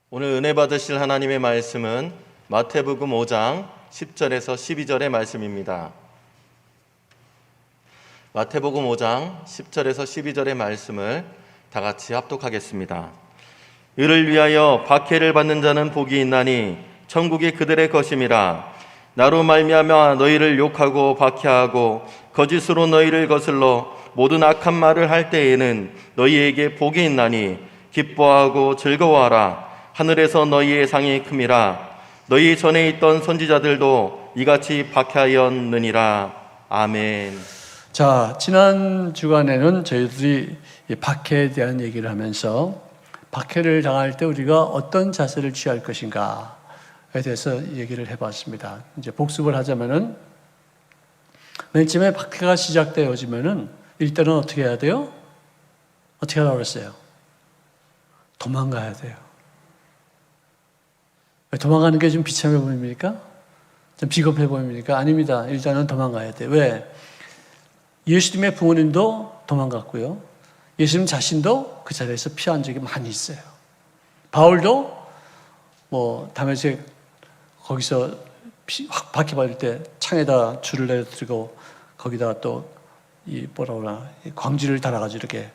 오늘 은혜 받으실 하나님의 말씀은 마태복음 5장 10절에서 12절의 말씀입니다. 마태복음 5장 10절에서 12절의 말씀을 다 같이 합독하겠습니다. 이를 위하여 박해를 받는 자는 복이 있나니 천국이 그들의 것임이라. 나로 말미암아 너희를 욕하고 박해하고 거짓으로 너희를 거슬러 모든 악한 말을 할 때에는 너희에게 복이 있나니 기뻐하고 즐거워하라. 하늘에서 너희의 상이 큼이라. 너희 전에 있던 선지자들도 이같이 박해하였느니라. 아멘. 자, 지난 주간에는 저희들이 이 박해에 대한 얘기를 하면서 박해를 당할 때 우리가 어떤 자세를 취할 것인가에 대해서 얘기를 해봤습니다. 이제 복습을 하자면은 맨 처음에 박해가 시작되어지면은 일단은 어떻게 해야 돼요? 어떻게 하라고 그랬어요? 도망가야 돼요. 도망가는 게 좀 비참해 보입니까? 좀 비겁해 보입니까? 아닙니다. 일단은 도망가야 돼요. 왜? 예수님의 부모님도 도망갔고요. 예수님 자신도 그 자리에서 피한 적이 많이 있어요. 바울도 다메섹 거기서 확 박해받을 때 창에다 줄을 내려뜨리고 거기다가 또 광지를 달아가지고 이렇게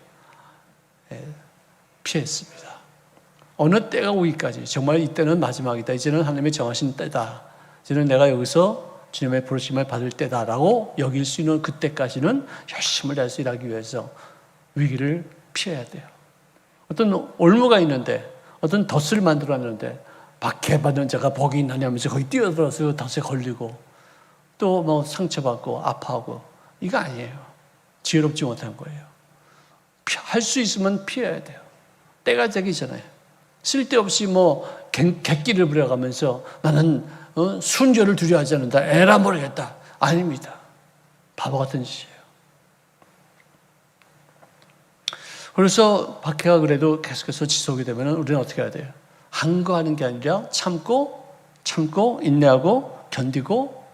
피했습니다. 어느 때가 오기까지 정말 이때는 마지막이다. 이제는 하나님의 정하신 때다. 이제는 내가 여기서 주님의 부르심을 받을 때다라고 여길 수 있는 그때까지는 열심을 다해서 일하기 위해서 위기를 피해야 돼요. 어떤 올무가 있는데 어떤 덫을 만들었는데 박해받는 자가 복이 있느냐면서 거기 뛰어들어서 덫에 걸리고 또 상처받고 아파하고 이거 아니에요. 지혜롭지 못한 거예요. 할 수 있으면 피해야 돼요. 때가 되기 전에 쓸데없이 객기를 부려가면서 나는 순교를 두려워하지 않는다. 에라 모르겠다. 아닙니다. 바보 같은 짓이에요. 그래서 박해가 그래도 계속해서 지속이 되면 우리는 어떻게 해야 돼요? 항거하는 게 아니라 참고 인내하고 견디고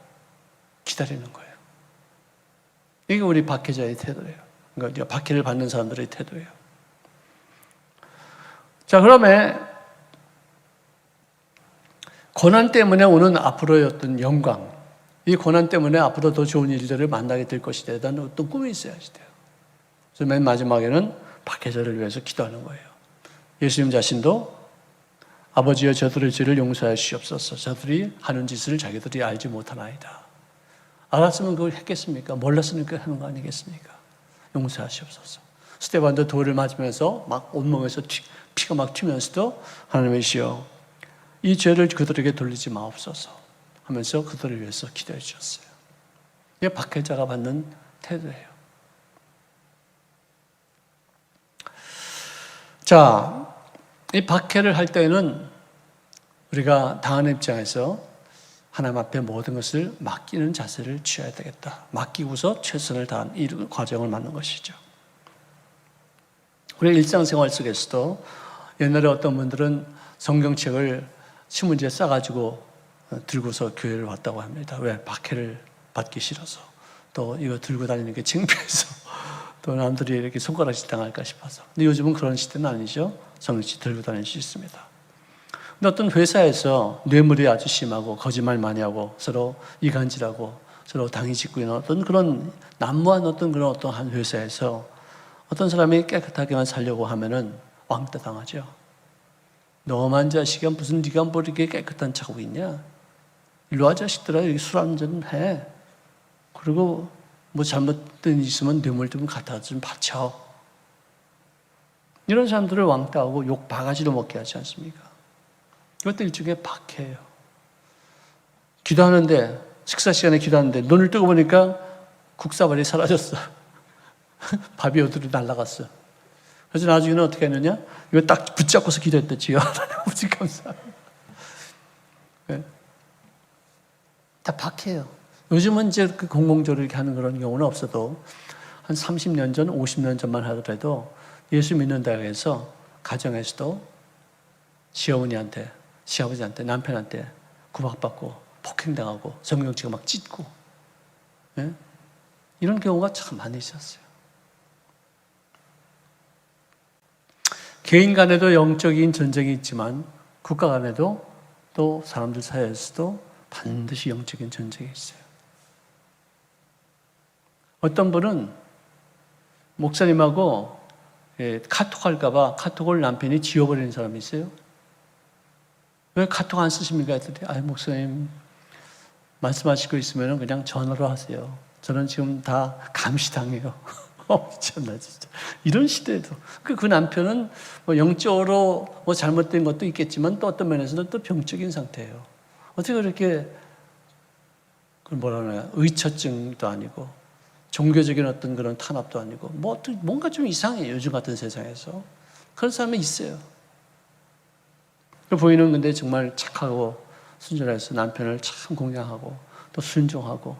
기다리는 거예요. 이게 우리 박해자의 태도예요. 그러니까 박해를 받는 사람들의 태도예요. 자, 그러면 고난 때문에 오는 앞으로의 어떤 영광, 이 고난 때문에 앞으로 더 좋은 일들을 만나게 될 것이다. 라는 어떤 꿈이 있어야지 돼요. 그래서 맨 마지막에는 박해자를 위해서 기도하는 거예요. 예수님 자신도 아버지여 저들의 죄를 용서하시옵소서. 저들이 하는 짓을 자기들이 알지 못하나이다. 알았으면 그걸 했겠습니까? 몰랐으면 그걸 하는 거 아니겠습니까? 용서하시옵소서. 스데반도 돌을 맞으면서 막 온몸에서 피가 막 튀면서도 하나님의 시여 이 죄를 그들에게 돌리지 마옵소서 하면서 그들을 위해서 기도해 주셨어요. 이게 박해자가 받는 태도예요. 자, 이 박해를 할 때는 우리가 당하는 입장에서 하나님 앞에 모든 것을 맡기는 자세를 취해야 되겠다. 맡기고서 최선을 다한 이 과정을 맞는 것이죠. 우리 일상생활 속에서도 옛날에 어떤 분들은 성경책을 신문지에 싸가지고 들고서 교회를 왔다고 합니다. 왜? 박해를 받기 싫어서. 또 이거 들고 다니는 게 창피해서. 또 남들이 이렇게 손가락질 당할까 싶어서. 근데 요즘은 그런 시대는 아니죠. 성경책 들고 다닐 수 있습니다. 근데 어떤 회사에서 뇌물이 아주 심하고 거짓말 많이 하고 서로 이간질하고 서로 당이 짓고 있는 어떤 그런 난무한 어떤 한 회사에서 어떤 사람이 깨끗하게만 살려고 하면은 왕따 당하죠. 너만 자식아 무슨 네가 뭐 이렇게 깨끗한 척하고 있냐? 일로 와 자식들아 여기 술 한잔 해. 그리고 잘못된 일 있으면 뇌물 좀 갖다 좀 바쳐. 이런 사람들을 왕따하고 욕 바가지로 먹게 하지 않습니까? 이것도 일종의 박해예요. 기도하는데 식사 시간에 기도하는데 눈을 뜨고 보니까 국사발이 사라졌어. 밥이 어디로 날아갔어. 그래서 나중에는 어떻게 했느냐? 이거 딱 붙잡고서 기도했댔지요. 아버지 감사합니다. 네. 다 박해요. 요즘은 이제 공공적으로 이렇게 하는 그런 경우는 없어도 한 30년 전, 50년 전만 하더라도 예수 믿는다고 해서 가정에서도 시어머니한테, 시아버지한테, 남편한테 구박받고 폭행당하고 성경책을 막 찢고 네? 이런 경우가 참 많이 있었어요. 개인 간에도 영적인 전쟁이 있지만 국가 간에도 또 사람들 사이에서도 반드시 영적인 전쟁이 있어요. 어떤 분은 목사님하고 카톡 할까봐 카톡을 남편이 지워버리는 사람이 있어요. 왜 카톡 안 쓰십니까? 했더니 목사님 말씀하시고 있으면 그냥 전화로 하세요. 저는 지금 다 감시당해요. 참나 진짜. 이런 시대에도 그 남편은 뭐 영적으로 뭐 잘못된 것도 있겠지만 또 어떤 면에서는 또 병적인 상태예요. 어떻게 그렇게 뭐라 그러나 의처증도 아니고 종교적인 어떤 그런 탄압도 아니고 뭔가 좀 이상해요. 요즘 같은 세상에서 그런 사람이 있어요. 부인은 근데 정말 착하고 순전해서 남편을 참 공경하고 또 순종하고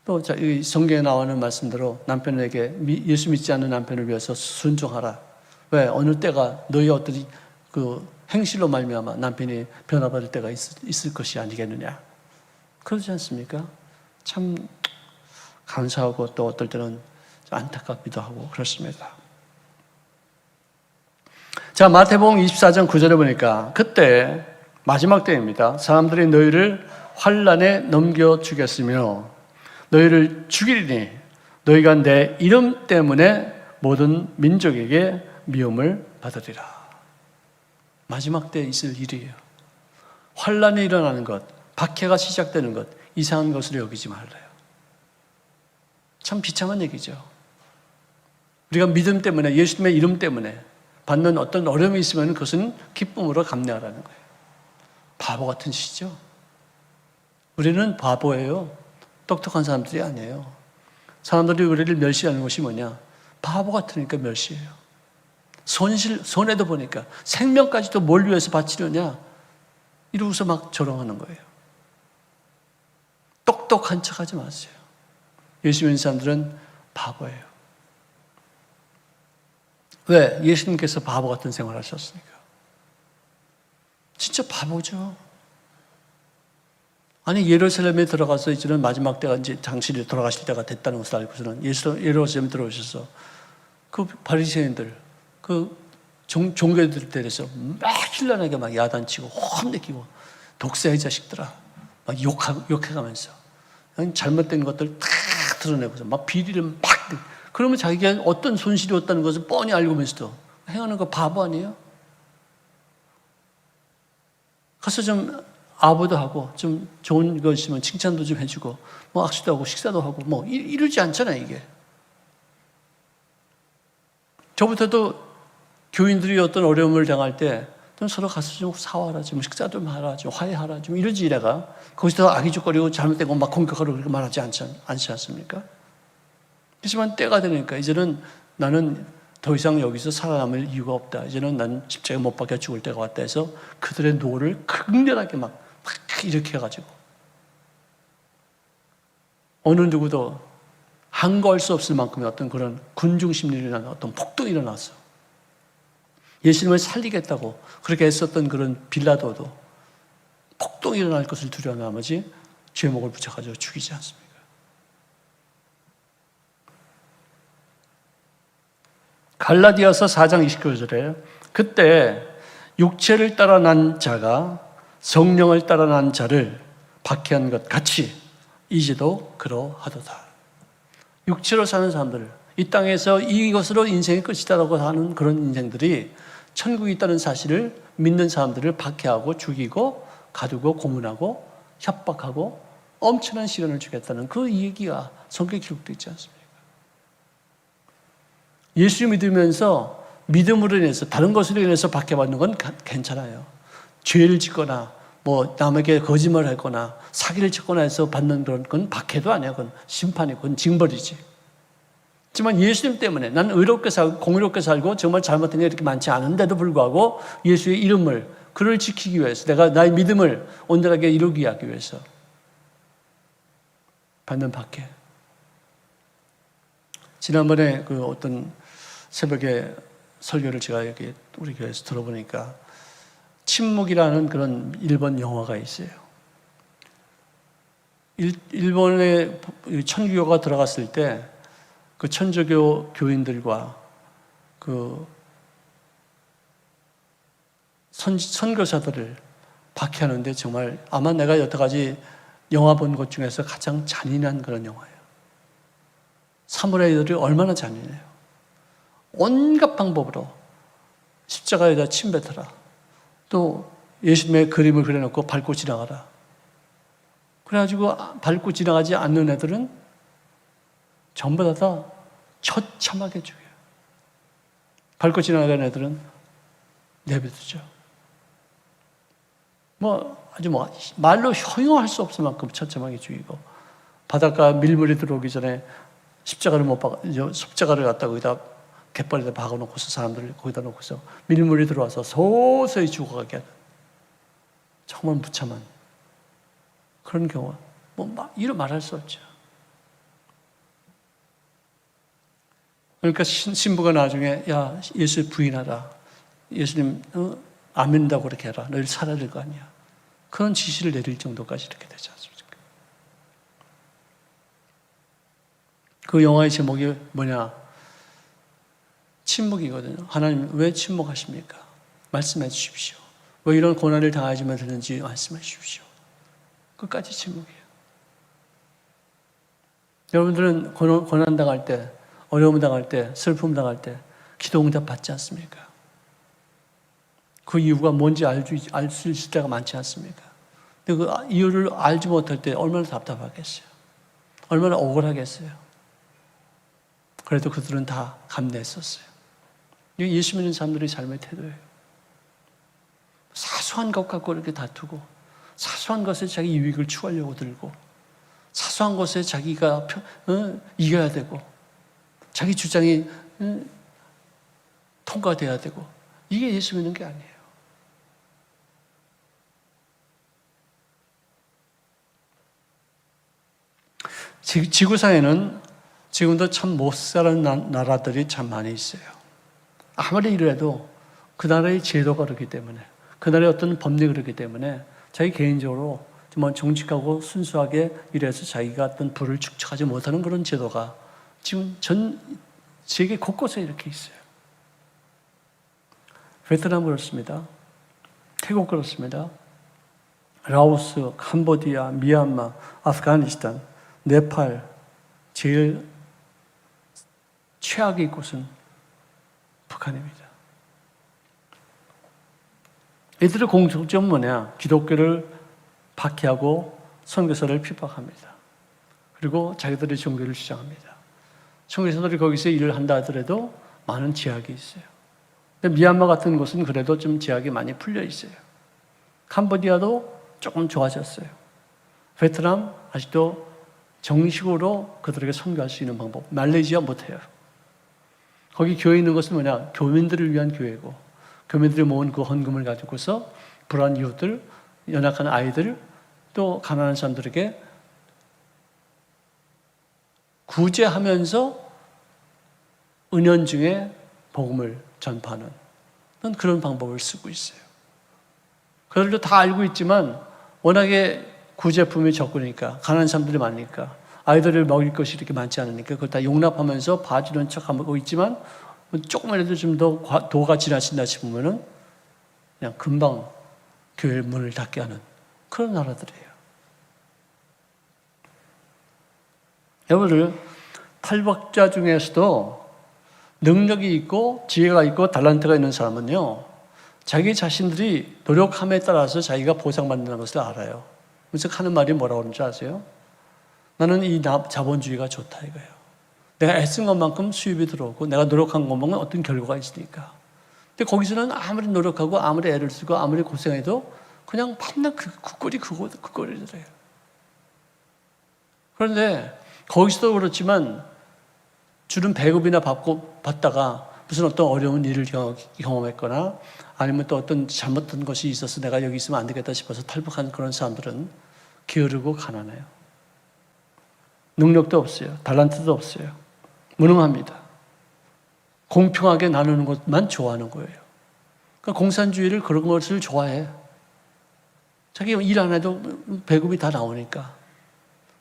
또 성경에 나오는 말씀대로 남편에게 예수 믿지 않는 남편을 위해서 순종하라. 왜? 어느 때가 너희 어떤 그 행실로 말미암아 남편이 변화받을 때가 있을 것이 아니겠느냐. 그러지 않습니까? 참 감사하고 또 어떨 때는 안타깝기도 하고 그렇습니다. 자, 마태복음 24장 9절에 보니까 그때 마지막 때입니다. 사람들이 너희를 환난에 넘겨 주겠으며 너희를 죽이리니 너희가 내 이름 때문에 모든 민족에게 미움을 받으리라. 마지막 때 있을 일이에요. 환난이 일어나는 것, 박해가 시작되는 것, 이상한 것으로 여기지 말아요. 참 비참한 얘기죠. 우리가 믿음 때문에, 예수님의 이름 때문에 받는 어떤 어려움이 있으면 그것은 기쁨으로 감내하라는 거예요. 바보 같은 시죠. 우리는 바보예요. 똑똑한 사람들이 아니에요. 사람들이 우리를 멸시하는 것이 뭐냐? 바보 같으니까 멸시해요. 손해도 보니까 생명까지도 뭘 위해서 바치려냐? 이러고서 막 조롱하는 거예요. 똑똑한 척 하지 마세요. 예수 믿는 사람들은 바보예요. 왜? 예수님께서 바보 같은 생활을 하셨으니까. 진짜 바보죠. 아니, 예루살렘에 들어가서 이제는 마지막 때가 이제 당신이 돌아가실 때가 됐다는 것을 알고서는 예루살렘에 들어오셔서 그 바리새인들, 그 종교들에 대해서 막 신랄하게 막 야단치고 혼내키고 독사의 자식들아 막 욕해가면서 잘못된 것들 다 드러내고서 막 비리를 막 그러면 자기가 어떤 손실이 왔다는 것을 뻔히 알고면서도 행하는 거 바보 아니에요? 가서 좀 아부도 하고 좀 좋은 거 있으면 칭찬도 좀 해주고 뭐 악수도 하고 식사도 하고 뭐 이러지 않잖아요. 이게 저부터도 교인들이 어떤 어려움을 당할 때 좀 서로 가서 좀 사와라, 좀 식사 좀 하라, 좀 화해하라, 좀 이러지 내가 거기서 악의적거리고 잘못된 거 막 공격하고 그렇게 말하지 않지 않습니까? 하지만 때가 되니까 이제는 나는 더 이상 여기서 살아남을 이유가 없다. 이제는 난 십자가에 못 박혀 죽을 때가 왔다 해서 그들의 노를 극렬하게 막 이렇게 해가지고 어느 누구도 항거할 수 없을 만큼의 어떤 그런 군중 심리를 일어나는 어떤 폭동이 일어났어. 예수님을 살리겠다고 그렇게 애썼던 그런 빌라도도 폭동이 일어날 것을 두려워 나머지 죄목을 붙여가지고 죽이지 않습니까? 갈라디아서 4장 29절에 그때 육체를 따라 난 자가 성령을 따라 난 자를 박해한 것 같이 이제도 그러하도다. 육체로 사는 사람들, 이 땅에서 이것으로 인생이 끝이다라고 하는 그런 인생들이 천국이 있다는 사실을 믿는 사람들을 박해하고 죽이고 가두고 고문하고 협박하고 엄청난 시련을 주겠다는 그 얘기가 성경에 기록되어 있지 않습니까? 예수 믿으면서 믿음으로 인해서 다른 것으로 인해서 박해받는 건 괜찮아요. 죄를 짓거나 뭐 남에게 거짓말을 했거나 사기를 쳤거나 해서 받는 그런 건 박해도 아니야. 그건 심판이고 그건 징벌이지. 하지만 예수님 때문에 난 의롭게 살고 공의롭게 살고 정말 잘못된 게 이렇게 많지 않은데도 불구하고 예수의 이름을 그를 지키기 위해서 내가 나의 믿음을 온전하게 이루기 하기 위해서 받는 박해. 지난번에 그 어떤 새벽에 설교를 제가 여기 우리 교회에서 들어보니까 침묵이라는 그런 일본 영화가 있어요. 일본에 천주교가 들어갔을 때 그 천주교 교인들과 그 선교사들을 박해하는데 정말 아마 내가 여태까지 영화 본 것 중에서 가장 잔인한 그런 영화예요. 사무라이들이 얼마나 잔인해요. 온갖 방법으로 십자가에다 침 뱉어라. 또 예수님의 그림을 그려놓고 밟고 지나가라. 그래가지고 밟고 지나가지 않는 애들은 전부 다 처참하게 죽여요. 밟고 지나가는 애들은 내버려두죠. 아주 말로 형용할 수 없을 만큼 처참하게 죽이고, 바닷가 밀물이 들어오기 전에 십자가를 갖다 거기다 갯벌에다 박아놓고서 사람들을 거기다 놓고서 밀물이 들어와서 서서히 죽어가게 하는 정말 무참한 그런 경우, 이루 말할 수 없죠. 그러니까 신부가 나중에 야 예수 부인하라, 예수님 안 믿는다고 그렇게 해라, 너희 살아야 될 거 아니야, 그런 지시를 내릴 정도까지 이렇게 되지 않습니까? 그 영화의 제목이 뭐냐? 침묵이거든요. 하나님 왜 침묵하십니까? 말씀해 주십시오. 왜 이런 고난을 당하지만 되는지 말씀해 주십시오. 끝까지 침묵이에요. 여러분들은 고난 당할 때, 어려움 당할 때, 슬픔 당할 때 기도 응답 받지 않습니까? 그 이유가 뭔지 알 수 있을 때가 많지 않습니까? 근데 그 이유를 알지 못할 때 얼마나 답답하겠어요. 얼마나 억울하겠어요. 그래도 그들은 다 감내했었어요. 이게 예수 믿는 사람들의 삶의 태도예요. 사소한 것 갖고 이렇게 다투고, 사소한 것에 자기 이익을 추구하려고 들고, 사소한 것에 자기가 이겨야 되고, 자기 주장이 통과돼야 되고, 이게 예수 믿는 게 아니에요. 지구상에는 지금도 참 못 사는 나라들이 참 많이 있어요. 아무리 이래도 그 나라의 제도가 그렇기 때문에, 그 나라의 어떤 법리가 그렇기 때문에 자기 개인적으로 정말 정직하고 순수하게 일해서 자기가 어떤 부를 축적하지 못하는 그런 제도가 지금 전 세계 곳곳에 이렇게 있어요. 베트남 그렇습니다. 태국 그렇습니다. 라오스, 캄보디아, 미얀마, 아프가니스탄, 네팔, 제일 최악의 곳은 북한입니다. 이들의 공통점은 뭐냐? 기독교를 박해하고 선교사를 핍박합니다. 그리고 자기들의 종교를 주장합니다. 선교사들이 거기서 일을 한다 하더라도 많은 제약이 있어요. 근데 미얀마 같은 곳은 그래도 좀 제약이 많이 풀려 있어요. 캄보디아도 조금 좋아졌어요. 베트남 아직도 정식으로 그들에게 선교할 수 있는 방법. 말레이시아 못해요. 거기 교회 있는 것은 뭐냐? 교민들을 위한 교회고, 교민들이 모은 그 헌금을 가지고서 불안 이웃들, 연약한 아이들, 또 가난한 사람들에게 구제하면서 은연중에 복음을 전파하는 그런 방법을 쓰고 있어요. 그들도 다 알고 있지만 워낙에 구제품이 적으니까, 가난한 사람들이 많으니까, 아이들을 먹일 것이 이렇게 많지 않으니까 그걸 다 용납하면서 봐주는 척하고 있지만, 조금이라도 좀 더 도가 지나친다 싶으면은 그냥 금방 교회 문을 닫게 하는 그런 나라들이에요. 여러분들, 탈북자 중에서도 능력이 있고 지혜가 있고 달란트가 있는 사람은요, 자기 자신들이 노력함에 따라서 자기가 보상받는다는 것을 알아요. 그래서 하는 말이 뭐라고 하는지 아세요? 나는 이 자본주의가 좋다 이거예요. 내가 애쓴 것만큼 수입이 들어오고 내가 노력한 것만큼 어떤 결과가 있으니까. 근데 거기서는 아무리 노력하고 아무리 애를 쓰고 아무리 고생해도 그냥 맨날 그 꼴이더래요. 그런데 거기서도 그렇지만 주는 배급이나 받다가 무슨 어떤 어려운 일을 경험했거나 아니면 또 어떤 잘못된 것이 있어서 내가 여기 있으면 안 되겠다 싶어서 탈북한 그런 사람들은 게으르고 가난해요. 능력도 없어요. 달란트도 없어요. 무능합니다. 공평하게 나누는 것만 좋아하는 거예요. 그러니까 공산주의를 그런 것을 좋아해. 자기가 일 안 해도 배급이 다 나오니까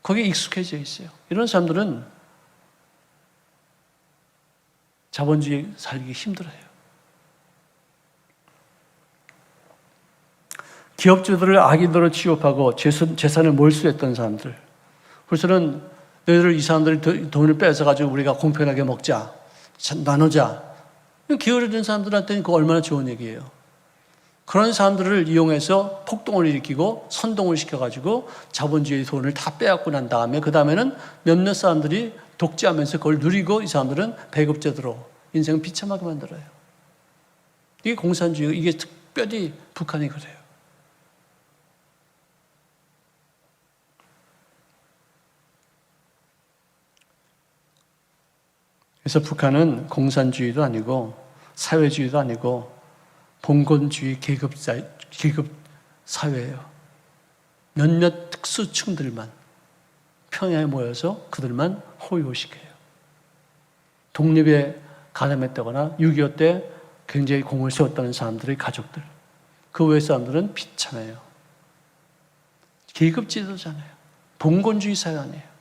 거기에 익숙해져 있어요. 이런 사람들은 자본주의 살기 힘들어요. 기업주들을 악인으로 취급하고 재산을 몰수했던 사람들. 그래서는 너희들 이 사람들이 돈을 뺏어가지고 우리가 공평하게 먹자, 나누자. 기울어진 사람들한테는 그거 얼마나 좋은 얘기예요. 그런 사람들을 이용해서 폭동을 일으키고 선동을 시켜가지고 자본주의 돈을 다 빼앗고 난 다음에 그 다음에는 몇몇 사람들이 독재하면서 그걸 누리고 이 사람들은 배급제도로 인생을 비참하게 만들어요. 이게 공산주의, 이게 특별히 북한이 그래요. 그래서 북한은 공산주의도 아니고 사회주의도 아니고 봉건주의 계급 사회예요. 몇몇 특수층들만 평양에 모여서 그들만 호위호식해요. 독립에 가담했다거나 6.25 때 굉장히 공을 세웠다는 사람들의 가족들, 그 외의 사람들은 비참해요. 계급지도잖아요. 봉건주의 사회 아니에요.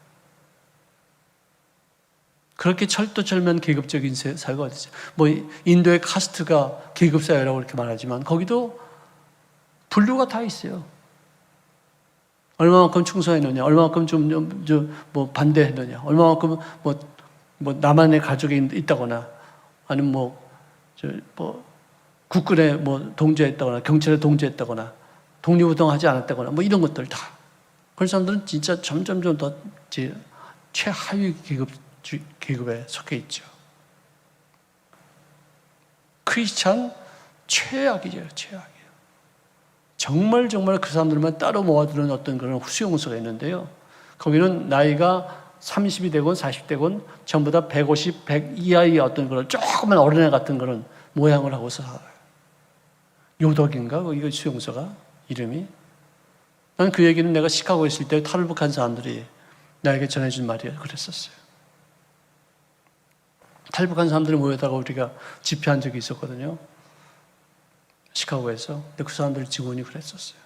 그렇게 철두철미한 계급적인 사회가 어디 있어요? 뭐 인도의 카스트가 계급사회라고 이렇게 말하지만 거기도 분류가 다 있어요. 얼마만큼 충성했느냐, 얼마만큼 뭐 반대했느냐, 얼마만큼 뭐 나만의 가족이 있다거나 아니면 국군에 동조했다거나 경찰에 동조했다거나 독립운동하지 않았다거나 뭐 이런 것들 다. 그런 사람들은 진짜 점점점 더 최하위 계급에 속해 있죠. 크리스찬 최악이죠, 최악이에요. 정말 그 사람들만 따로 모아두는 어떤 그런 수용소가 있는데요. 거기는 나이가 30이 되건 40되건 전부 다 150, 100 이하의 어떤 그런 조그만 어린애 같은 그런 모양을 하고서 살아요. 요덕인가? 이거 수용소가 이름이. 난 그 얘기는 내가 시카고에 있을 때 탈북한 사람들이 나에게 전해준 말이에요. 그랬었어요. 탈북한 사람들이 모여다가 우리가 집회한 적이 있었거든요. 시카고에서. 근데 그 사람들 직원이 그랬었어요.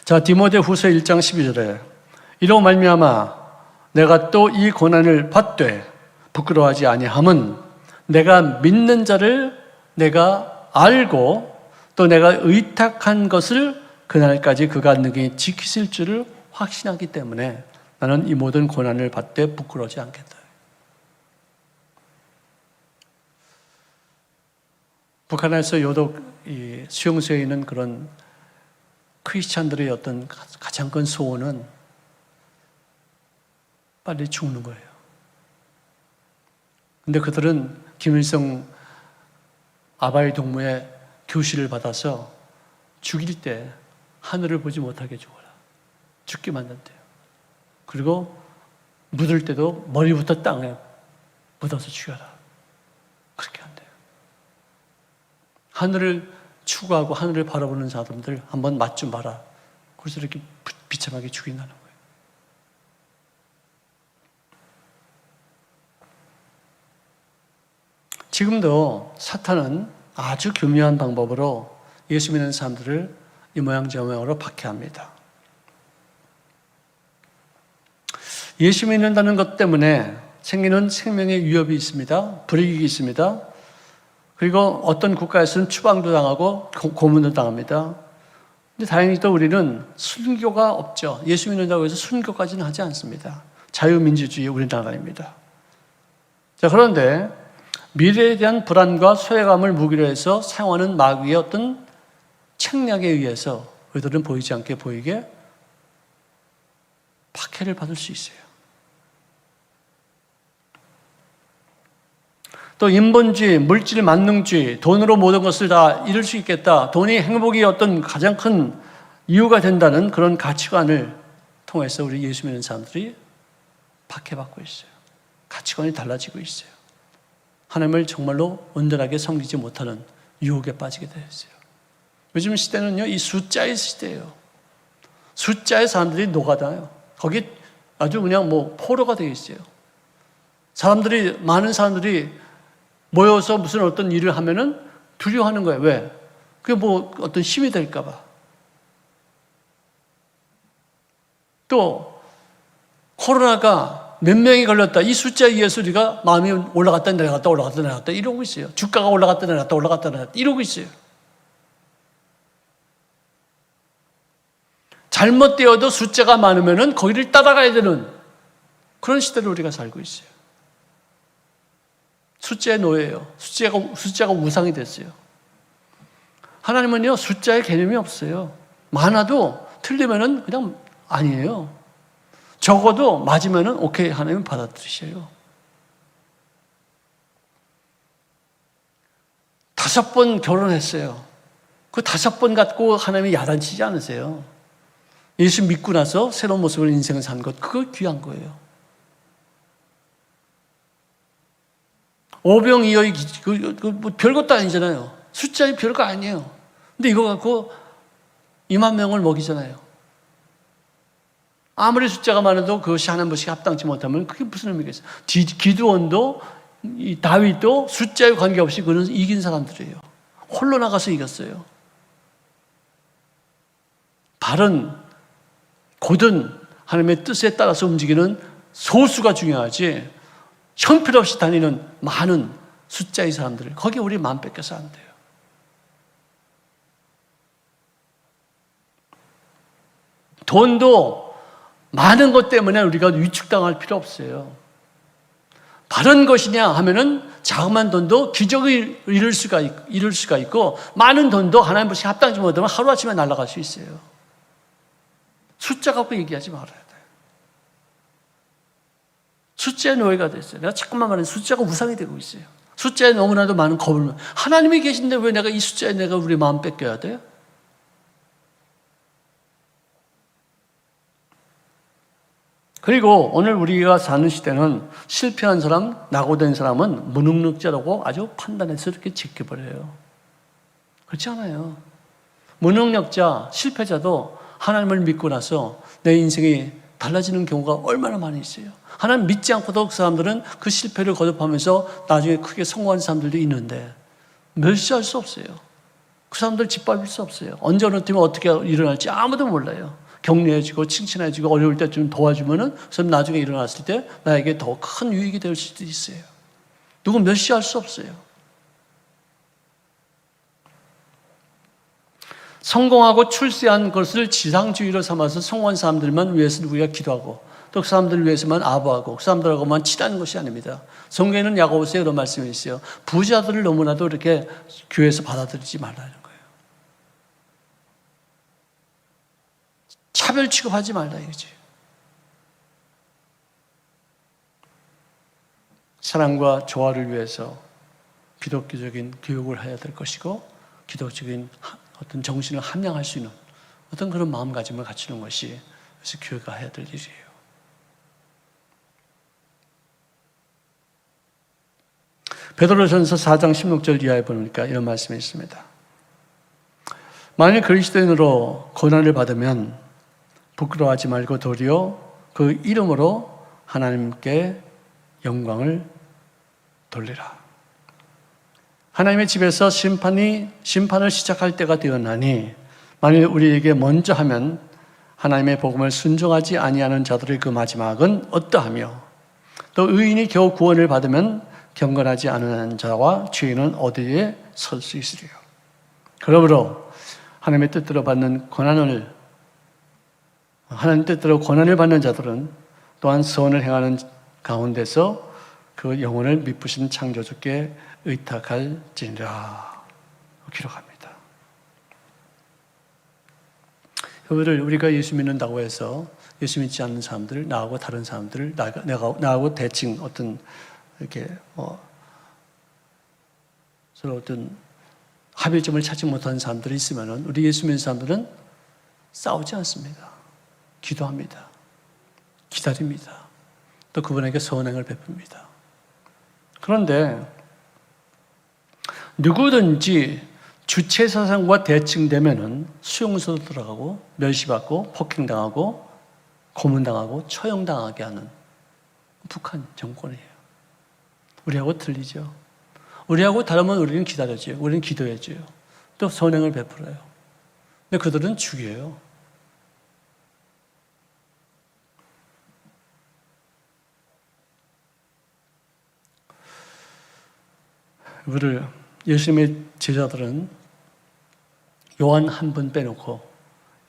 자, 디모데후서 1장 12절에 이로 말미암아 내가 또 이 고난을 받되 부끄러워하지 아니함은 내가 믿는 자를 내가 알고 또 내가 의탁한 것을 그날까지 그가 능히 지키실 줄을 확신하기 때문에 나는 이 모든 고난을 받되 부끄러워하지 않겠다. 북한에서 요독 수용소에 있는 그런 크리스찬들의 어떤 가장 큰 소원은 빨리 죽는 거예요. 근데 그들은 김일성 아바이 동무의 교시를 받아서 죽일 때 하늘을 보지 못하게 죽어라. 죽게 만든대요. 그리고 묻을 때도 머리부터 땅에 묻어서 죽여라. 그렇게 한대요. 하늘을 추구하고 하늘을 바라보는 사람들 한번 맛 좀 봐라. 그래서 이렇게 비참하게 죽인다는 거예요. 지금도 사탄은 아주 교묘한 방법으로 예수 믿는 사람들을 이 모양 저 모양으로 박해합니다. 예수 믿는다는 것 때문에 생기는 생명의 위협이 있습니다. 불이익이 있습니다. 그리고 어떤 국가에서는 추방도 당하고 고문도 당합니다. 근데 다행히도 우리는 순교가 없죠. 예수 믿는다고 해서 순교까지는 하지 않습니다. 자유민주주의 우리나라입니다. 자, 그런데 미래에 대한 불안과 소외감을 무기로 해서 사용하는 마귀의 어떤 책략에 의해서 우리들은 보이지 않게 보이게 박해를 받을 수 있어요. 또 인본주의, 물질 만능주의, 돈으로 모든 것을 다 이룰 수 있겠다. 돈이 행복의 어떤 가장 큰 이유가 된다는 그런 가치관을 통해서 우리 예수 믿는 사람들이 박해받고 있어요. 가치관이 달라지고 있어요. 하나님을 정말로 온전하게 섬기지 못하는 유혹에 빠지게 되었어요. 요즘 시대는요, 이 숫자의 시대예요. 숫자의 사람들이 녹아다요. 거기 아주 그냥 포로가 되어 있어요. 많은 사람들이 모여서 무슨 어떤 일을 하면은 두려워하는 거예요. 왜? 그게 어떤 힘이 될까봐. 또 코로나가 몇 명이 걸렸다. 이 숫자에 의해서 우리가 마음이 올라갔다 내려갔다 올라갔다 내려갔다 이러고 있어요. 주가가 올라갔다 내려갔다 올라갔다 내려갔다 이러고 있어요. 잘못되어도 숫자가 많으면은 거기를 따라가야 되는 그런 시대를 우리가 살고 있어요. 숫자의 노예예요. 숫자가 우상이 됐어요. 하나님은요, 숫자의 개념이 없어요. 많아도 틀리면은 그냥 아니에요. 적어도 맞으면은 오케이, 하나님은 받아들이셔요. 5번 결혼했어요. 그 5번 갖고 하나님이 야단치지 않으세요. 예수 믿고 나서 새로운 모습으로 인생을 산 것, 그거 귀한 거예요. 오병이어의 뭐 별것도 아니잖아요. 숫자에 별거 아니에요. 근데 이거 갖고 2만 명을 먹이잖아요. 아무리 숫자가 많아도 그것이 하나님 것이 합당치 못하면 그게 무슨 의미가 있어요? 기드온도 이 다윗도 숫자에 관계없이 그는 이긴 사람들이에요. 홀로 나가서 이겼어요. 바른 곧은 하나님의 뜻에 따라서 움직이는 소수가 중요하지 형편없이 다니는 많은 숫자의 사람들, 거기에 우리 마음 뺏겨서 안 돼요. 돈도 많은 것 때문에 우리가 위축당할 필요 없어요. 바른 것이냐 하면은 자그마한 돈도 기적을 이룰 수가 있고 많은 돈도 하나님 것이 합당치 못하면 하루아침에 날아갈 수 있어요. 숫자 갖고 얘기하지 말아야 돼요. 숫자의 노예가 됐어요. 내가 자꾸만 말하는 숫자가 우상이 되고 있어요. 숫자에 너무나도 많은 겁을. 하나님이 계신데 왜 내가 이 숫자에 내가 우리 마음 뺏겨야 돼요? 그리고 오늘 우리가 사는 시대는 실패한 사람, 낙오된 사람은 무능력자라고 아주 판단해서 이렇게 지켜버려요. 그렇지 않아요. 무능력자, 실패자도 하나님을 믿고 나서 내 인생이 달라지는 경우가 얼마나 많이 있어요. 하나님 믿지 않고도 그 사람들은 그 실패를 거듭하면서 나중에 크게 성공한 사람들도 있는데 멸시할 수 없어요. 그 사람들 짓밟을 수 없어요. 언제 어느 때면 어떻게 일어날지 아무도 몰라요. 격려해주고 칭찬해주고 어려울 때 좀 도와주면은 그럼 나중에 일어났을 때 나에게 더 큰 유익이 될 수도 있어요. 누구 멸시할 수 없어요. 성공하고 출세한 것을 지상주의로 삼아서 성공한 사람들만 위해서 우리가 기도하고 또 그 사람들을 위해서만 아부하고 그 사람들하고만 친하는 것이 아닙니다. 성경에는 야고보서에 이런 말씀이 있어요. 부자들을 너무나도 이렇게 교회에서 받아들이지 말라는 거예요. 차별 취급하지 말라 이거지. 사랑과 조화를 위해서 기독교적인 교육을 해야 될 것이고 기독적인 어떤 정신을 함양할 수 있는 어떤 그런 마음가짐을 갖추는 것이 그래서 교회가 해야 될 일이에요. 베드로전서 4장 16절 이하에 보니까 이런 말씀이 있습니다. 만일 그리스도인으로 고난을 받으면 부끄러워하지 말고 도리어 그 이름으로 하나님께 영광을 돌리라. 하나님의 집에서 심판을 시작할 때가 되었나니 만일 우리에게 먼저 하면 하나님의 복음을 순종하지 아니하는 자들의 그 마지막은 어떠하며 또 의인이 겨우 구원을 받으면 경건하지 않은 자와 죄인은 어디에 설 수 있으리요. 그러므로 하나님의 뜻대로 고난을 받는 자들은 또한 선을 행하는 가운데서 그 영혼을 미쁘신 창조주께 의탁할지니라 기록합니다. 여러분들 우리가 예수 믿는다고 해서 예수 믿지 않는 사람들, 나하고 다른 사람들, 나하고 대칭 어떤 이렇게 서로 어떤 합의점을 찾지 못하는 사람들이 있으면은 우리 예수 믿는 사람들은 싸우지 않습니다. 기도합니다. 기다립니다. 또 그분에게 선행을 베풉니다. 그런데 누구든지 주체 사상과 대칭되면은 수용소도 들어가고 멸시받고 폭행당하고 고문당하고 처형당하게 하는 북한 정권이에요. 우리하고 틀리죠. 우리하고 다르면 우리는 기다려줘요. 우리는 기도해줘요. 또 선행을 베풀어요. 근데 그들은 죽여요. 우리를 예수님의 제자들은 요한 한 분 빼놓고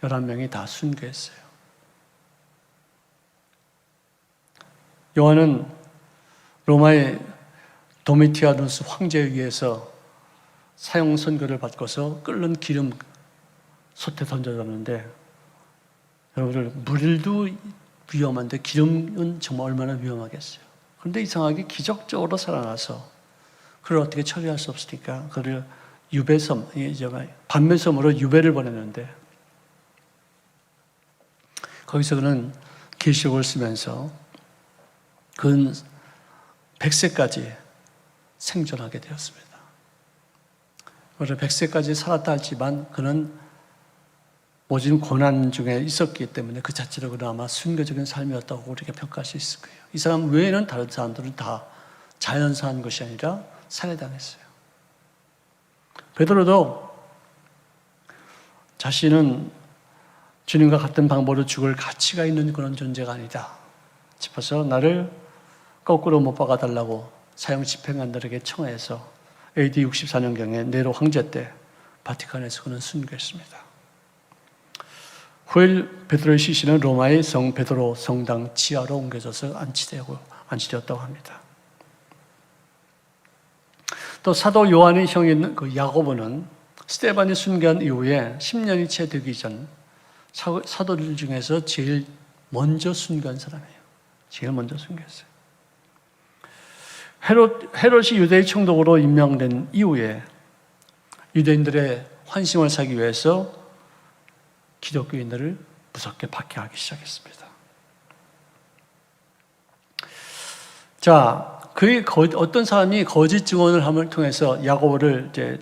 11명이 다 순교했어요. 요한은 로마의 도미티아누스 황제에 의해서 사형 선고를 받고서 끓는 기름 솥에 던져졌는데, 여러분, 물도 위험한데 기름은 정말 얼마나 위험하겠어요. 그런데 이상하게 기적적으로 살아나서 그를 어떻게 처리할 수 없으니까 그를 유배섬, 반면섬으로 유배를 보냈는데, 거기서 그는 계시록을 쓰면서 근 100세까지 생존하게 되었습니다. 그래서 100세까지 살았다 할지만 그는 모진 고난 중에 있었기 때문에 그 자체로 그는 아마 순교적인 삶이었다고 우리가 평가할 수 있을 거예요. 이 사람 외에는 다른 사람들은 다 자연사한 것이 아니라 살해당했어요. 베드로도 자신은 주님과 같은 방법으로 죽을 가치가 있는 그런 존재가 아니다 싶어서 나를 거꾸로 못 박아달라고 사형 집행관들에게 청해서 AD 64년경에 네로 황제 때 바티칸에서 그는 순교했습니다. 후에 베드로의 시신은 로마의 성 베드로 성당 지하로 옮겨져서 안치되었다고 합니다. 또 사도 요한의 형인 그 야고보는 스데반이 순교한 이후에 10년이 채 되기 전 사도들 중에서 제일 먼저 순교한 사람이에요. 제일 먼저 순교했어요. 헤롯이 유대의 총독으로 임명된 이후에 유대인들의 환심을 사기 위해서 기독교인들을 무섭게 박해하기 시작했습니다. 자, 어떤 사람이 거짓 증언을 함을 통해서 야고보를 이제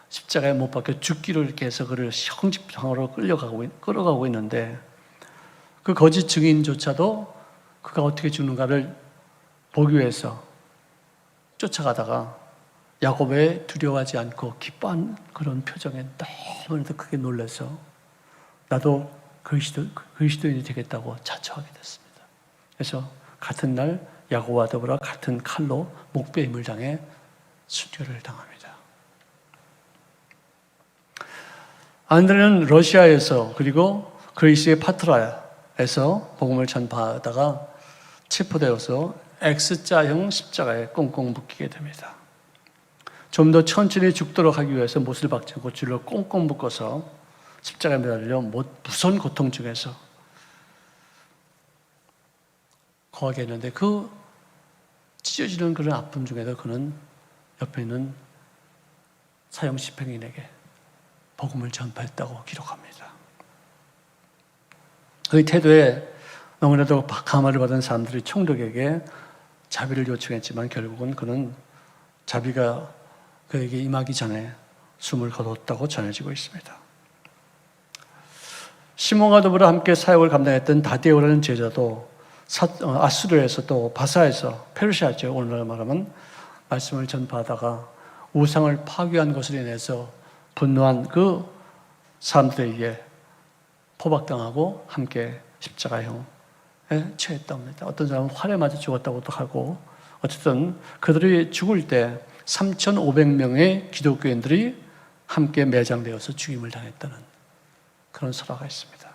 십자가에 못 박혀 죽기로 이렇게 해서 그를 형집상으로 끌어가고 있는데, 그 거짓 증인조차도 그가 어떻게 죽는가를 보기 위해서 쫓아가다가 야고보의 두려워하지 않고 기뻐한 그런 표정에 너무나도 크게 놀라서 나도 그리스도인이 되겠다고 자처하게 됐습니다. 그래서 같은 날 야고보와 더불어 같은 칼로 목베임을 당해 순교를 당합니다. 안드레는 러시아에서 그리고 그리스의 파트라에서 복음을 전파하다가 체포되어서 X자형 십자가에 꽁꽁 묶이게 됩니다. 좀 더 천천히 죽도록 하기 위해서 못을 박지 않고 줄로 꽁꽁 묶어서 십자가에 매달려 무서운 고통 중에서 거하게 했는데, 그 찢어지는 그런 아픔 중에도 그는 옆에 있는 사형 집행인에게 복음을 전파했다고 기록합니다. 그 태도에 너무나도 감화를 받은 사람들이 총독에게 자비를 요청했지만 결국은 그는 자비가 그에게 임하기 전에 숨을 거뒀다고 전해지고 있습니다. 시몬과 더불어 함께 사역을 감당했던 다데오라는 제자도 아수르에서 또 바사에서, 페르시아죠, 오늘날 말하면, 말씀을 전파하다가 우상을 파괴한 것으로 인해서 분노한 그 사람들에게 포박당하고 함께 십자가형에 처했다고 합니다. 어떤 사람은 활에 맞아 죽었다고도 하고, 어쨌든 그들이 죽을 때 3,500명의 기독교인들이 함께 매장되어서 죽임을 당했다는 그런 설화가 있습니다.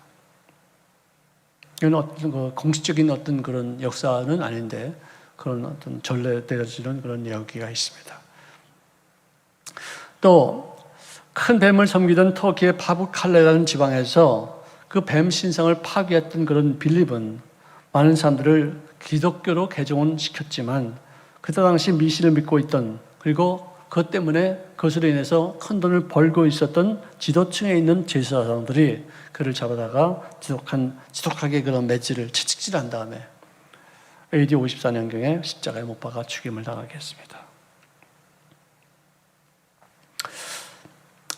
이건 어떤 공식적인 어떤 그런 역사는 아닌데 그런 어떤 전래되어지는 그런 이야기가 있습니다. 또 큰 뱀을 섬기던 터키의 파북칼레라는 지방에서 그 뱀 신상을 파괴했던 그런 빌립은 많은 사람들을 기독교로 개종은 시켰지만, 그때 당시 미신을 믿고 있던, 그리고 그것 때문에 그것으로 인해서 큰 돈을 벌고 있었던 지도층에 있는 제사장들이 그를 잡아다가 지독하게 그런 매질을 채찍질한 다음에 AD 54년경에 십자가에 못 박아 죽임을 당하게 했습니다.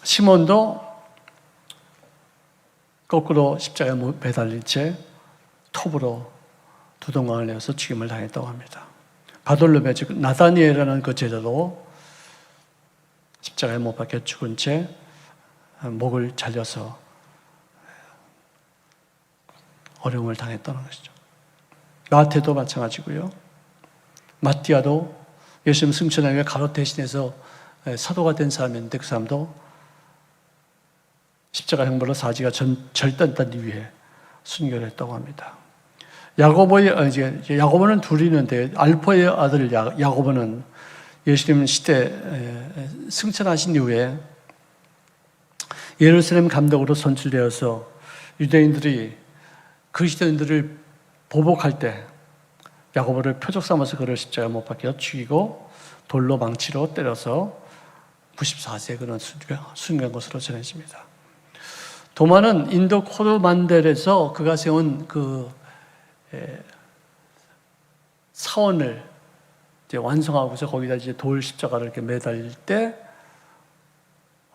시몬도 거꾸로 십자가에 매달린 채 톱으로 두동강을 내어서 죽임을 당했다고 합니다. 바돌로메, 즉 나다니엘이라는 그 제자도 십자가에 못 박혀 죽은 채 목을 잘려서 어려움을 당했다는 것이죠. 마태도 마찬가지고요. 마띠아도 예수님 승천하며 가롯 대신해서 사도가 된 사람인데 그 사람도 십자가 형벌로 사지가 절단단 위에 순교를 했다고 합니다. 야고보는 둘이 있는데 알포의 아들 야고보는 예수님 시대 승천하신 이후에 예루살렘 감독으로 선출되어서 유대인들이 그리스도인들을 보복할 때 야고보를 표적 삼아서 그를 십자가 못 박혀 죽이고 돌로 망치로 때려서 94세에 그는 순교한 것으로 전해집니다. 도마는 인도 코르만델에서 그가 세운 그 사원을 이제 완성하고서 거기다 이제 돌 십자가를 이렇게 매달릴 때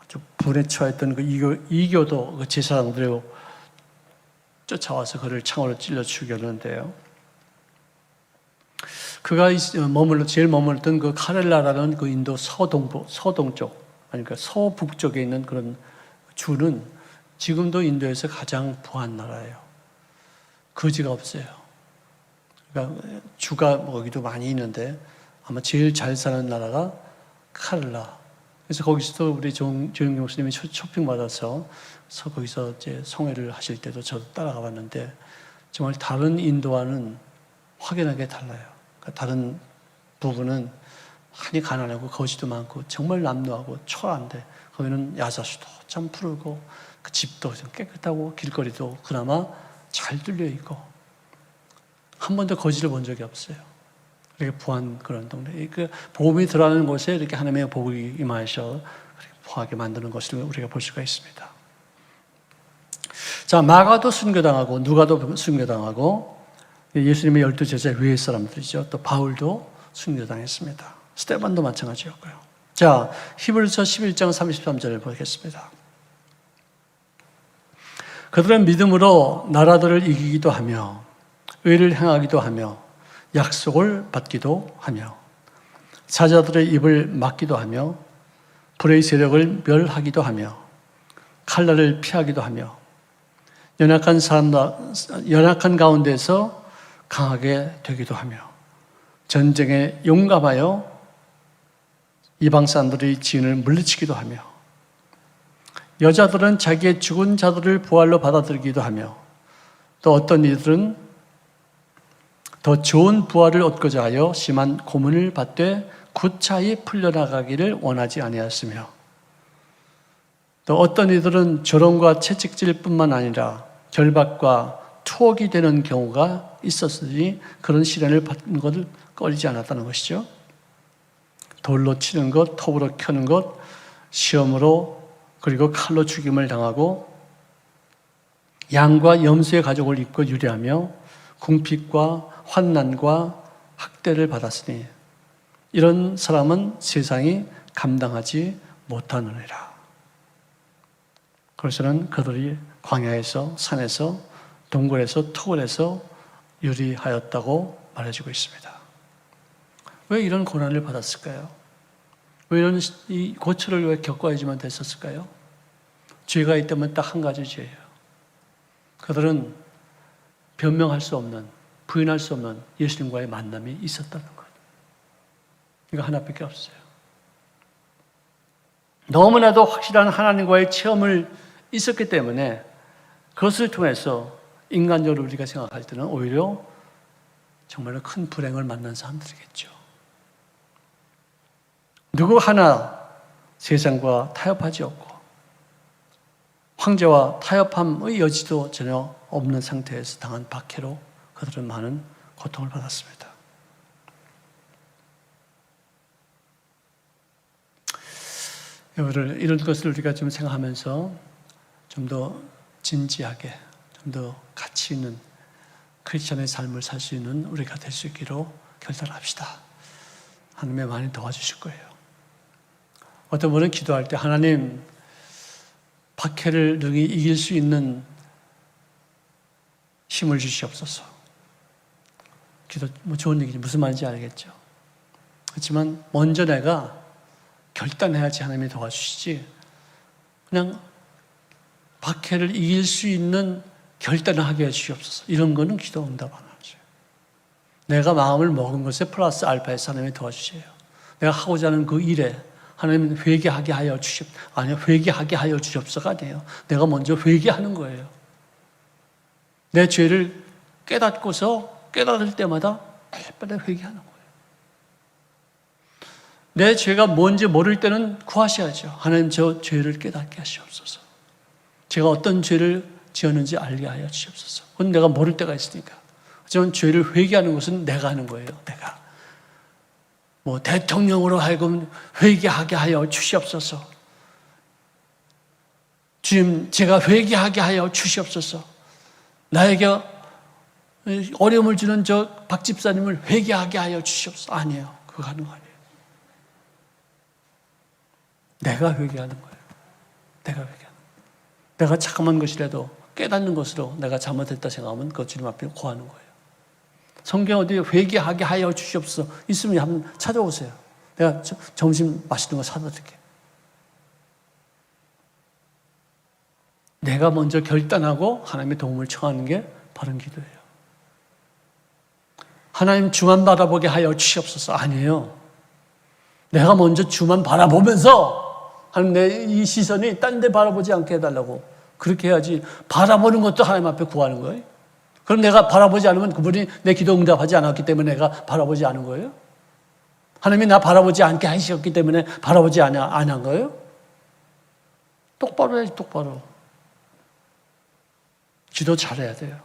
아주 불에 처했던 그 이교도 그 제사장들을 쫓아와서 그를 창으로 찔러 죽였는데요. 그가 제일 머물렀던 그 카렐라라는 그 인도 서동쪽, 그러니까 서북쪽에 있는 그런 주는 지금도 인도에서 가장 부한 나라예요. 거지가 없어요. 그러니까 주가 거기도 많이 있는데 아마 제일 잘 사는 나라가 카렐라. 그래서 거기서도 우리 조영경 목사님이 초빙받아서 거기서 이제 성회를 하실 때도 저도 따라가 봤는데 정말 다른 인도와는 확연하게 달라요. 그러니까 다른 부분은 많이 가난하고 거지도 많고 정말 남루하고 초라한데 거기는 야자수도 참 푸르고 그 집도 좀 깨끗하고 길거리도 그나마 잘 뚫려 있고 한 번도 거지를 본 적이 없어요. 이렇게 부한 그런 동네. 그 복음이 들어가는 곳에 이렇게 하나님의 복이 임하셔 부하게 만드는 것을 우리가 볼 수가 있습니다. 자, 마가도 순교당하고 누가도 순교당하고 예수님의 12제자 위의 사람들이죠. 또 바울도 순교당했습니다. 스테반도 마찬가지였고요. 자, 히브리서 11장 33절을 보겠습니다. 그들은 믿음으로 나라들을 이기기도 하며 의를 행하기도 하며 약속을 받기도 하며 사자들의 입을 막기도 하며 불의 세력을 멸하기도 하며 칼날을 피하기도 하며 연약한 가운데서 강하게 되기도 하며 전쟁에 용감하여 이방 사람들의 지은을 물리치기도 하며 여자들은 자기의 죽은 자들을 부활로 받아들이기도 하며 또 어떤 이들은 더 좋은 부활을 얻고자 하여 심한 고문을 받되 구차히 풀려나가기를 원하지 아니하였으며 또 어떤 이들은 조롱과 채찍질 뿐만 아니라 결박과 투옥이 되는 경우가 있었으니 그런 시련을 받는 것을 꺼리지 않았다는 것이죠. 돌로 치는 것, 톱으로 켜는 것, 시험으로 그리고 칼로 죽임을 당하고 양과 염소의 가죽을 입고 유리하며 궁핍과 환난과 학대를 받았으니 이런 사람은 세상이 감당하지 못하느니라. 그래서는 그들이 광야에서 산에서 동굴에서 토굴에서 유리하였다고 말해주고 있습니다. 왜 이런 고난을 받았을까요? 왜 이런 이 고초를 왜 겪어야지만 됐었을까요? 죄가 있다면 딱 한 가지 죄예요. 그들은 변명할 수 없는, 부인할 수 없는 예수님과의 만남이 있었다는 것. 이거 하나밖에 없어요. 너무나도 확실한 하나님과의 체험을 있었기 때문에 그것을 통해서 인간적으로 우리가 생각할 때는 오히려 정말로 큰 불행을 만난 사람들이겠죠. 누구 하나 세상과 타협하지 않고 황제와 타협함의 여지도 전혀 없는 상태에서 당한 박해로 그들은 많은 고통을 받았습니다. 이런 것을 우리가 좀 생각하면서 좀 더 진지하게, 좀 더 가치 있는 크리스천의 삶을 살 수 있는 우리가 될 수 있기로 결단합시다. 하나님이 많이 도와주실 거예요. 어떤 분은 기도할 때 하나님 박해를 능히 이길 수 있는 힘을 주시옵소서. 기도 좋은 얘기지 무슨 말인지 알겠죠. 그렇지만 먼저 내가 결단해야지 하나님이 도와주시지. 그냥 박해를 이길 수 있는 결단을 하게 해주시옵소서. 이런 거는 기도 응답 안 하죠. 내가 마음을 먹은 것에 플러스 알파에서 하나님이 도와주세요. 내가 하고자 하는 그 일에 하나님 회개하게 하여 아니요, 회개하게 하여 주옵소서가 아니에요. 내가 먼저 회개하는 거예요. 내 죄를 깨닫을 때마다 빨리 회개하는 거예요. 내 죄가 뭔지 모를 때는 구하셔야죠. 하나님, 저 죄를 깨닫게 하시옵소서. 제가 어떤 죄를 지었는지 알게 하여 주시옵소서. 그건 내가 모를 때가 있으니까. 하지만 죄를 회개하는 것은 내가 하는 거예요. 내가. 대통령으로 하여금 회개하게 하여 주시옵소서. 주님, 제가 회개하게 하여 주시옵소서. 나에게 어려움을 주는 저 박 집사님을 회개하게 하여 주시옵소서. 아니에요. 그거 하는 거 아니에요. 내가 회개하는 거예요. 내가 회개하는 거예요. 내가 착한 것이라도 깨닫는 것으로 내가 잘못했다 생각하면 그 주님 앞에 고하는 거예요. 성경 어디에 회개하게 하여 주시옵소서 있으면 한번 찾아오세요. 내가 점심 맛있는 거 사다 드릴게요. 내가 먼저 결단하고 하나님의 도움을 청하는 게 바른 기도예요. 하나님 주만 바라보게 하여 주시옵소서 아니에요. 내가 먼저 주만 바라보면서 하나님 내 이 시선이 딴 데 바라보지 않게 해달라고 그렇게 해야지. 바라보는 것도 하나님 앞에 구하는 거예요. 그럼 내가 바라보지 않으면 그분이 내 기도 응답하지 않았기 때문에 내가 바라보지 않은 거예요? 하나님이 나 바라보지 않게 하셨기 때문에 바라보지 안 한 거예요? 똑바로 해야지, 똑바로. 기도 잘해야 돼요.